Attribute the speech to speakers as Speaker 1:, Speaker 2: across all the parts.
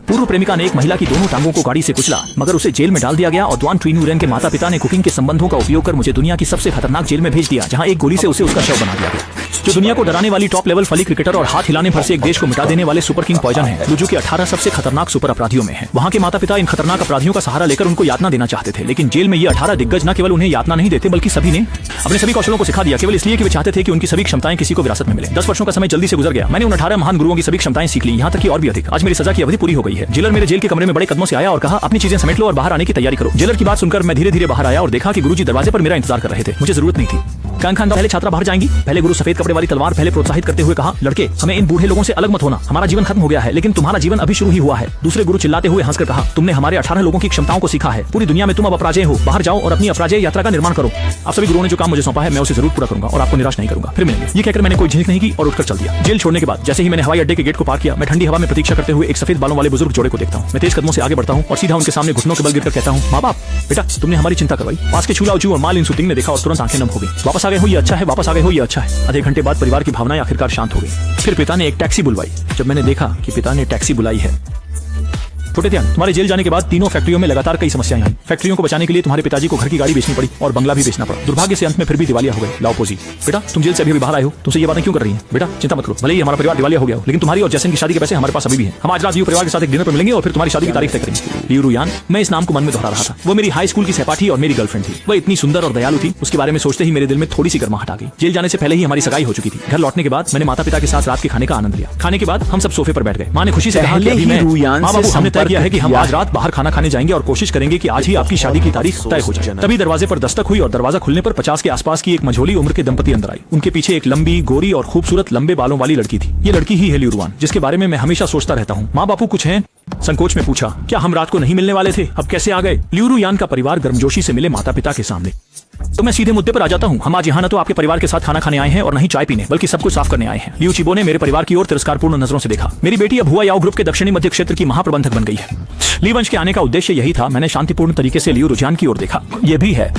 Speaker 1: पूर्व प्रेमिका ने एक महिला की दोनों टांगों को गाड़ी से कुचला, मगर उसे जेल में डाल दिया गया और द्वान ट्री न्यू रेन के माता पिता ने कुकिंग के संबंधों का उपयोग कर मुझे दुनिया की सबसे खतरनाक जेल में भेज दिया, जहां एक गोली से उसे उसका शव बना दिया गया। जो दुनिया को डराने वाली टॉप लेवल फली क्रिकेटर और हाथ हिलाने भर से एक देश को मिटा देने वाले सुपर किंग पॉइजन है, लुजू के 18 सबसे खतरनाक सुपर अपराधियों में है। वहाँ के माता पिता इन खतरनाक अपराधियों का सहारा लेकर उनको यातना देना चाहते थे, लेकिन जेल में ये 18 दिग्गज न केवल उन्हें यातना नहीं देते बल्कि सभी ने अपने सभी कौशलों को सिखा दिया, केवल इसलिए कि वे चाहते थे कि उनकी सभी क्षमताएं किसी को विरासत में मिले। 10 वर्षों का समय जल्दी से गुजर गया। मैंने उन 18 महान गुरुओं की सभी क्षमताएं सीख ली, यहाँ तक कि और भी अधिक। आज मेरी सजा की अवधि पूरी हो गई है। जेलर मेरे जेल के कमरे में बड़े कदमों से आया और कहा, अपनी चीजें समेट लो और बाहर आने की तैयारी करो। जेलर की बात सुनकर मैं धीरे धीरे बाहर आया और देखा कि गुरुजी दरवाजे पर मेरा इंतजार कर रहे थे। मुझे जरूरत नहीं थी। कान पहले छात्रा बाहर जाएंगी। पहले गुरु सफेद कपड़े वाली तलवार पहले प्रोत्साहित करते हुए कहा, लड़के हमें इन बूढ़े लोगों से अलग मत होना। हमारा जीवन खत्म हो गया है, लेकिन तुम्हारा जीवन अभी शुरू ही हुआ है। दूसरे गुरु चिल्लाते हुए हंसकर कहा, तुमने हमारे 18 लोगों की क्षमताओं को सीखा है। पूरी दुनिया में तुम अब अपराजय हो। बाहर जाओ और अपनी अपराजय यात्रा का निर्माण करो। आप सभी गुरुओं ने जो काम मुझे सौंपा है मैं उसे जरूर पूरा करूंगा और आपको निराश नहीं करूंगा। फिर मिलेंगे। ये कहकर मैंने कोई झिझक नहीं की और उठकर चल दिया। जेल छोड़ने के बाद जैसे ही मैंने हवाई अड्डे के गेट को पार किया, मैं ठंडी हवा में प्रतीक्षा करते हुए एक सफेद बालों वाले बुजुर्ग जोड़े को देखता हूँ। मैं तेज कदमों से आगे बढ़ता हूँ और सीधा उनके सामने घुटनों के बल गिरकर कहता हूँ, माँ बाप, बेटा तुमने हमारी चिंता करवाई। पास के चूल्हा उचू और माल इन सुतिंग ने देखा और तुरंत आंखें नम हो गई। वापस आ गए हो ये अच्छा है, वापस आ गए हो ये अच्छा है। आधे घंटे बाद परिवार की भावनाएं आखिरकार शांत हो गई। फिर पिता ने एक टैक्सी बुलवाई। जब मैंने देखा कि पिता ने टैक्सी बुलाई है, छोटे ध्यान, तुम्हारे जेल जाने के बाद तीनों फैक्ट्रियों में लगातार कई समस्याएं आई। फैक्ट्रियों को बचाने के लिए तुम्हारे पिताजी को घर की गाड़ी बेचनी पड़ी और बंगला भी बेचना पड़ा। दुर्भाग्य से अंत में फिर भी दिवालिया हो गए। लाओ पोजी, बेटा तुम जेल से अभी बाहर आए हो, तुमसे ये बातें क्यों कर रही हैं? बेटा चिंता मत करो, भले ही हमारा परिवार दिवालिया हो गया हो, लेकिन तुम्हारी और जैसन की शादी के पैसे हमारे पास अभी भी हैं। हम आज रात लियू परिवार के साथ एक डिनर पर मिलेंगे और फिर तुम्हारी शादी की तारीख तय करेंगे। लियू रुयान, मैं इस नाम को मन में दोहरा रहा था। वो मेरी हाई स्कूल की सहपाठी और मेरी गर्लफ्रेंड थी। वह इतनी सुंदर और दयालु थी, उसके बारे में सोचते ही मेरे दिल में थोड़ी सी गर्माहट आ गई। जेल जाने से पहले ही हमारी सगाई हो चुकी थी। घर लौटने के बाद मैंने माता पिता के साथ रात के खाने का आनंद लिया। खाने के बाद हम सब सोफे पर बैठ गए। माँ ने खुशी से कहा कि अभी मैं, माँ बाबू हमने तय किया है कि हम आज रात बाहर खाना खाने जाएंगे और कोशिश करेंगे कि आज ही आपकी शादी की तारीख तय हो जाए। तभी दरवाजे पर दस्तक हुई और दरवाजा खुलने पर 50 के आसपास की एक मझोली उम्र के दंपति अंदर आई। उनके पीछे एक लंबी, गोरी और खूबसूरत लंबे बालों वाली लड़की थी। ये लड़की ही है लियू रुयान, जिसके बारे में मैं हमेशा सोचता रहता हूँ। माँ बापू कुछ हैं? संकोच में पूछा, क्या हम रात को नहीं मिलने वाले थे? अब कैसे आ गए? लियू रुयान का परिवार गर्मजोशी से मिले माता पिता के सामने। तो मैं सीधे मुद्दे पर आ जाता हूँ। हम आज यहाँ न तो आपके परिवार के साथ खाना खाने आए हैं और न ही चाय पीने, बल्कि सब कुछ साफ करने आए हैं। लियू चिबो ने मेरे परिवार की ओर तिरस्कारपूर्ण नजरों से देखा। मेरी बेटी अब हुआ याओ ग्रुप के दक्षिणी मध्य क्षेत्र की महाप्रबंधक बन गई है। ली वंश के आने का उद्देश्य यही था। मैंने शांतिपूर्ण तरीके से लियू रुझान की ओर देखा। यह भी है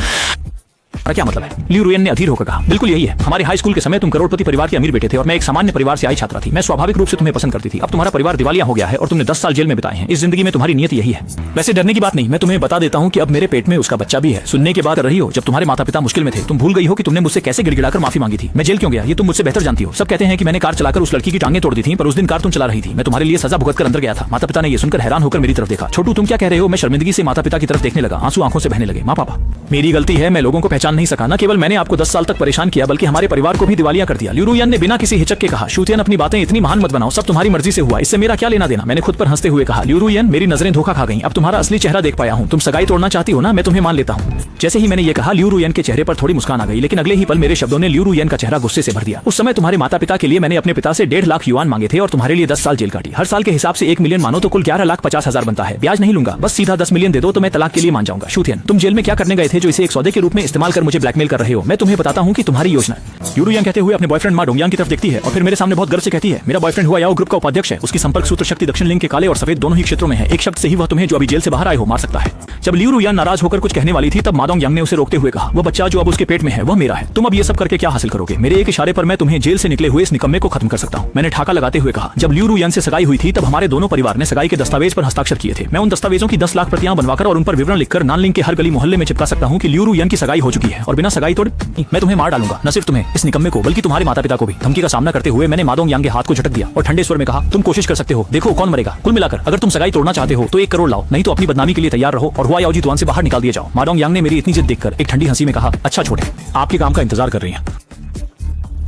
Speaker 1: क्या मतलब है? लियू रुयान ने अधीर होकर कहा, बिल्कुल यही है। हमारे हाई स्कूल के समय तुम करोड़पति परिवार के अमीर बेटे थे और मैं एक सामान्य परिवार से आई छात्रा थी। मैं स्वाभाविक रूप से तुम्हें पसंद करती थी। अब तुम्हारा परिवार दिवालिया हो गया है और तुमने 10 साल जेल में बिताए हैं। इस जिंदगी में तुम्हारी नियत यही है। वैसे डरने की बात नहीं, मैं तुम्हें बता देता हूँ कि अब मेरे पेट में उसका बच्चा भी है। सुनने के बाद कर रही हो, जब तुम्हारे माता पिता मुश्किल में थे तुम भूल गई हो कि तुमने मुझसे कैसे गिड़गिड़ाकर माफी मांगी थी। मैं जेल क्यों गया ये तुम मुझसे बेहतर जानती हो। सब कहते हैं कि मैंने कार चलाकर उस लड़की की टांगें तोड़ दी थी, पर उस दिन कार तुम चला रही थी। मैं तुम्हारे लिए सजा भुगत कर अंदर गया था। माता पिता ने यह सुनकर हैरान होकर मेरी तरफ देखा। छोटू तुम क्या कह रहे हो? मैं शर्मिंदगी से माता पिता की तरफ देखने लगा। आंसू आंखों से बहने लगे। माँ पापा, मेरी गलती है, मैं लोगों को पहचान नहीं सका। न केवल मैंने आपको 10 साल तक परेशान किया, बल्कि हमारे परिवार को भी दिवालिया कर दिया। लियू रुयान ने बिना किसी हिचक के कहा, शूतियन अपनी बातें इतनी महान मत बनाओ, सब तुम्हारी मर्जी से हुआ, इससे मेरा क्या लेना देना? मैंने खुद पर हंसते हुए कहा, लियू रुयान मेरी नजरें धोखा खा गईं। अब तुम्हारा असली चेहरा देख पाया हूँ। तुम सगाई तोड़ना चाहती हो ना, मैं तुम्हें मान लेता हूँ। जैसे ही मैंने ये कहा, लियू रुयान के चेहरे पर थोड़ी मुस्कान आ गई, लेकिन अगले ही पल मेरे शब्दों ने लियू रुयान का चेहरा गुस्से से भर दिया। उस समय तुम्हारे माता पिता के लिए मैंने अपने पिता से 1.5 लाख युआन मांगे थे और तुम्हारे लिए 10 साल जेल काटी। हर साल के हिसाब से 1 मिलियन मानो तो कुल 11,50,000 बनता है। ब्याज नहीं लूंगा, बस सीधा 10 मिलियन दे दो तो मैं तलाक के लिए मान जाऊंगा। शूतियन, तुम जेल में क्या करने गए थे जो इसे एक सौदे के रूप में इस्तेमाल कर मुझे ब्लैकमेल कर रहे हो? मैं तुम्हें बताता हूँ कि तुम्हारी योजना। लियू रुयान कहते हुए अपने बॉयफ्रेंड मा डोंगयांग की तरफ देखती है और फिर मेरे सामने बहुत गर्व से कहती है, मेरा बॉयफ्रेंड हुआ याओ ग्रुप का उपाध्यक्ष है। उसकी संपर्क सूत्र शक्ति दक्षिण लिंग के काले और सफेद दोनों ही क्षेत्रों में है। एक शब्द से ही वह तुम्हें जो अभी जेल से बाहर आए हो मार सकता है। जब लियू रुयान नाराज होकर कुछ कहने वाली थी, तब मा डोंगयांग ने उसे रोकते हुए कहा, वो बच्चा जो अब उसके पेट में है वह मेरा है। तुम अब ये सब करके क्या हासिल करोगे? मेरे एक इशारे पर मैं तुम्हें जेल से निकले हुए इस निकम्मे को खत्म कर सकता हूँ। मैंने ठाका लगाते हुए कहा, जब लियू रुयान से सगाई हुई थी तब हमारे दोनों परिवार ने सगाई के दस्तावेज पर हस्ताक्षर किए थे। मैं उन दस्तावेजों की 10 लाख प्रतियां बनवाकर और उन पर विवरण लिखकर नानलिंग के हर गली मोहल्ले में चिपका सकता हूँ कि लियू रुयान की सगाई हो चुकी है और बिना सगाई तोड़े मैं तुम्हें मार डालूंगा। न सिर्फ तुम्हें, इस निकम्मे को, बल्कि तुम्हारे माता पिता को भी। धमकी का सामना करते हुए मैंने मा डोंगयांग के हाथ को झटक दिया और ठंडे स्वर में कहा, तुम कोशिश कर सकते हो, देखो कौन मरेगा। कुल मिलाकर अगर तुम सगाई तोड़ना चाहते हो तो 1 करोड़ लाओ, नहीं तो अपनी बदनामी के लिए तैयार रहो और हुआ याओ जी तुआन से बाहर निकाल दिए जाओ। मा डोंगयांग ने मेरी इतनी जिद देखकर एक ठंडी हंसी में कहा, अच्छा छोटे, आपके काम का इंतजार कर रही हैं।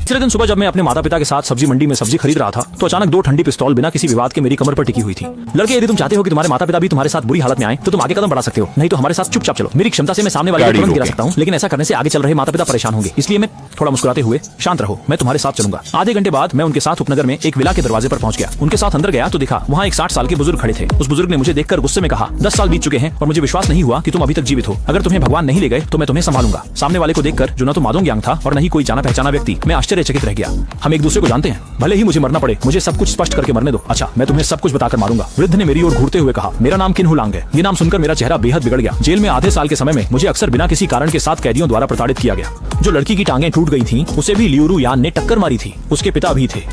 Speaker 1: तीसरे दिन सुबह जब मैं अपने माता पिता के साथ सब्जी मंडी में सब्जी खरीद रहा था तो अचानक 2 ठंडी पिस्तौल बिना किसी विवाद के मेरी कमर पर टिकी हुई थी। लड़के, यदि तुम चाहते हो कि तुम्हारे माता पिता भी तुम्हारे साथ बुरी हालत में आए तो तुम आगे कदम बढ़ा सकते हो, नहीं तो हमारे साथ चुपचाप चलो। मेरी क्षमता से मैं सामने वाले को तुरंत गिरा सकता हूँ, लेकिन ऐसा करने से आगे चल रहे माता पिता परेशान होंगे, इसलिए मैं थोड़ा मुस्कुराते हुए, शांत रहो, मैं तुम्हारे साथ चलूंगा। आधे घंटे बाद मैं उनके साथ उपनगर में एक विला के दरवाजे पर पहुंच गया। उनके साथ अंदर गया तो देखा वहाँ एक 60 साल के बुजुर्ग खड़े थे। उस बुजुर्ग ने मुझे देखकर गुस्से में कहा, 10 साल बीत चुके हैं और मुझे विश्वास नहीं हुआ कि तुम अभी तक जीवित हो। अगर तुम्हें भगवान नहीं ले गए तो मैं तुम्हें संभालूंगा। सामने वाले को देखकर, जो न तो मा डोंगयांग था और न ही कोई जाना पहचाना व्यक्ति, मैं आश्चर्यचकित रह गया। हम एक दूसरे को जानते हैं, भले ही मुझे मरना पड़े, मुझे सब कुछ स्पष्ट करके मरने दो। अच्छा, मैं तुम्हें सब कुछ बताकर मारूंगा। वृद्ध ने मेरी ओर घूरते हुए कहा, मेरा नाम किन्हू लांग है। ये नाम सुनकर मेरा चेहरा बेहद बिगड़ गया। जेल में आधे साल के समय में मुझे अक्सर बिना किसी कारण के 7 कैदियों द्वारा प्रताड़ित किया गया। जो लड़की की टांगें टूट गई थीं, उसे भी लियू रुयान ने टक्कर मारी थी। उसके पिता भी थे।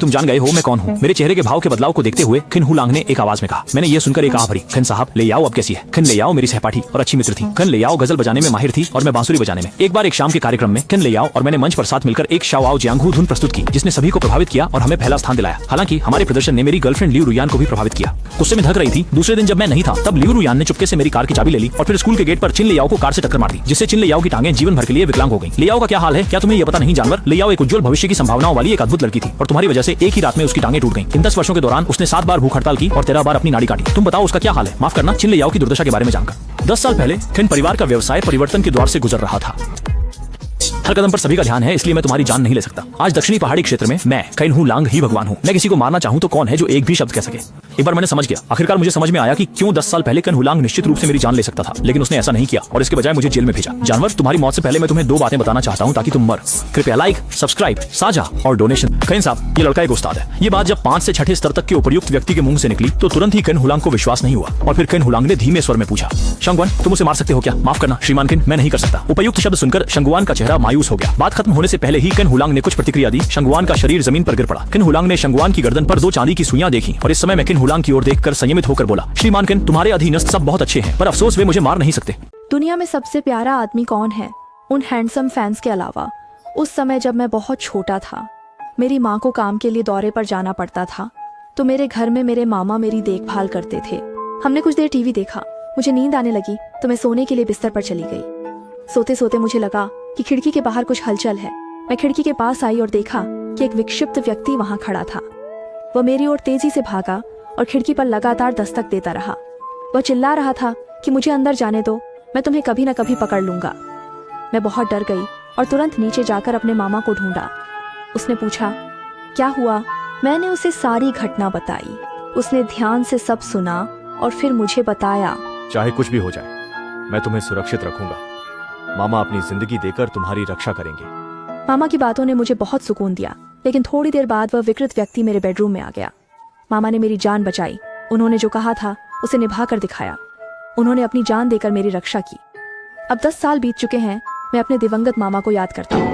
Speaker 1: तुम जान गए हो मैं कौन हूँ। मेरे चेहरे के भाव के बदलाव को देखते हुए खिन हुलांग ने एक आवाज में कहा। मैंने ये सुनकर एक आह भरी। खिन साहब ले आओ, अब कैसी है? खिन ले आओ मेरी सहपाठी और अच्छी मित्र थी। खिन ले आओ गजल बजाने में माहिर थी और मैं बांसुरी बजाने में। एक बार एक शाम के कार्यक्रम में खिन ले आओ और मैंने मंच पर साथ मिलकर एक शाओ जियांगहू धुन प्रस्तुत की, जिसने सभी को प्रभावित किया और हमें पहला स्थान दिलाया। हालांकि हमारे प्रदर्शन ने मेरी गर्लफ्रेंड लियू रुयान को भी प्रभावित किया। गुस्से में धक रही थी। दूसरे दिन जब मैं नहीं था तब लियू रुयान ने चुपके से मेरी कार की चाबी ले ली और फिर स्कूल के गेट पर चिन लियाओ को कार से टक्कर मार दी, जिससे चिन लियाओ की टांगें जीवन भर के लिए विकलांग हो गई। लियाओ का क्या हाल है क्या तुम्हें ये पता नहीं जानवर? लियाओ एक उज्जवल भविष्य की संभावनाओं वाली एक अद्भुत लड़की थी और तुम्हारी वजह से एक ही रात में उसकी टांगें टूट गईं। इन 10 वर्षों के दौरान उसने 7 बार भूख हड़ताल की और 13 बार अपनी नाड़ी काटी। तुम बताओ उसका क्या हाल है? माफ करना चिन लियाओ की दुर्दशा के बारे में जानकर। 10 साल पहले खिन परिवार का व्यवसाय परिवर्तन के द्वार से गुजर रहा था। हर कदम पर सभी का ध्यान है, इसलिए मैं तुम्हारी जान नहीं ले सकता। आज दक्षिणी पहाड़ी क्षेत्र में मैं खिन हुलांग ही भगवान हूँ। मैं किसी को मारना चाहूँ तो कौन है जो एक भी शब्द कह सके? एक बार मैंने समझ गया। आखिरकार मुझे समझ में आया कि क्यों 10 साल पहले खिन हुलांग निश्चित रूप से मेरी जान ले सकता था, लेकिन उसने ऐसा नहीं किया और इसके बजाय मुझे जेल में भेजा। जानवर, तुम्हारी मौत से पहले मैं तुम्हें 2 बातें बताना चाहता हूँ ताकि तुम मर। कृपया लाइक, सब्सक्राइब, साझा और डोनेशन। खिन साहब, ये लड़का एक उस्ताद है। ये बात जब 5 से 6ठे स्तर तक के उपर्युक्त व्यक्ति के मुंह से निकली तो तुरंत ही खिन हुलांग को विश्वास नहीं हुआ और फिर खिन हुलांग ने धीमे स्वर में पूछा, शंगवान तुम उसे मार सकते हो क्या? माफ करना श्रीमान खिन, मैं नहीं कर सकता। उपर्युक्त शब्द सुनकर शंगवान का चेहरा मायूस हो गया। बात खत्म होने से पहले ही खिन हुलांग ने कुछ प्रतिक्रिया दी। शंगवान का शरीर जमीन पर गिर पड़ा। खिन हुलांग ने शंगवान की गर्दन पर 2 चांदी की सुइयां देखी और इस समय मैं खिन हुलांग की ओर देखकर संयमित होकर बोला, श्रीमान खिन तुम्हारे अधीनस्थ सब बहुत अच्छे हैं पर अफसोस वे मुझे मार नहीं सकते।
Speaker 2: दुनिया में सबसे प्यारा आदमी कौन है उन हैंडसम फैंस के अलावा? उस समय जब मैं बहुत छोटा था, मेरी माँ को काम के लिए दौरे पर जाना पड़ता था, तो मेरे घर में मेरे मामा मेरी देखभाल करते थे। हमने कुछ देर टीवी देखा, मुझे नींद आने लगी तो मैं सोने के लिए बिस्तर पर चली गई। सोते सोते मुझे लगा कि खिड़की के बाहर कुछ हलचल है। मैं खिड़की के पास आई और देखा कि एक विक्षिप्त व्यक्ति वहां खड़ा था। वह मेरी ओर तेजी से भागा और खिड़की पर लगातार दस्तक देता रहा। वह चिल्ला रहा था कि मुझे अंदर जाने दो, मैं तुम्हें कभी न कभी पकड़ लूंगा। मैं बहुत डर गई और तुरंत नीचे जाकर अपने मामा को ढूंढा। उसने पूछा, क्या हुआ? मैंने उसे सारी घटना बताई। उसने ध्यान से सब सुना और फिर मुझे बताया,
Speaker 3: चाहे कुछ भी हो जाए मैं तुम्हें सुरक्षित रखूंगा। मामा अपनी जिंदगी देकर तुम्हारी रक्षा करेंगे।
Speaker 2: मामा की बातों ने मुझे बहुत सुकून दिया, लेकिन थोड़ी देर बाद वह विकृत व्यक्ति मेरे बेडरूम में आ गया। मामा ने मेरी जान बचाई। उन्होंने जो कहा था उसे निभा कर दिखाया। उन्होंने अपनी जान देकर मेरी रक्षा की। अब 10 साल बीत चुके हैं। मैं अपने दिवंगत मामा को याद करता हूँ।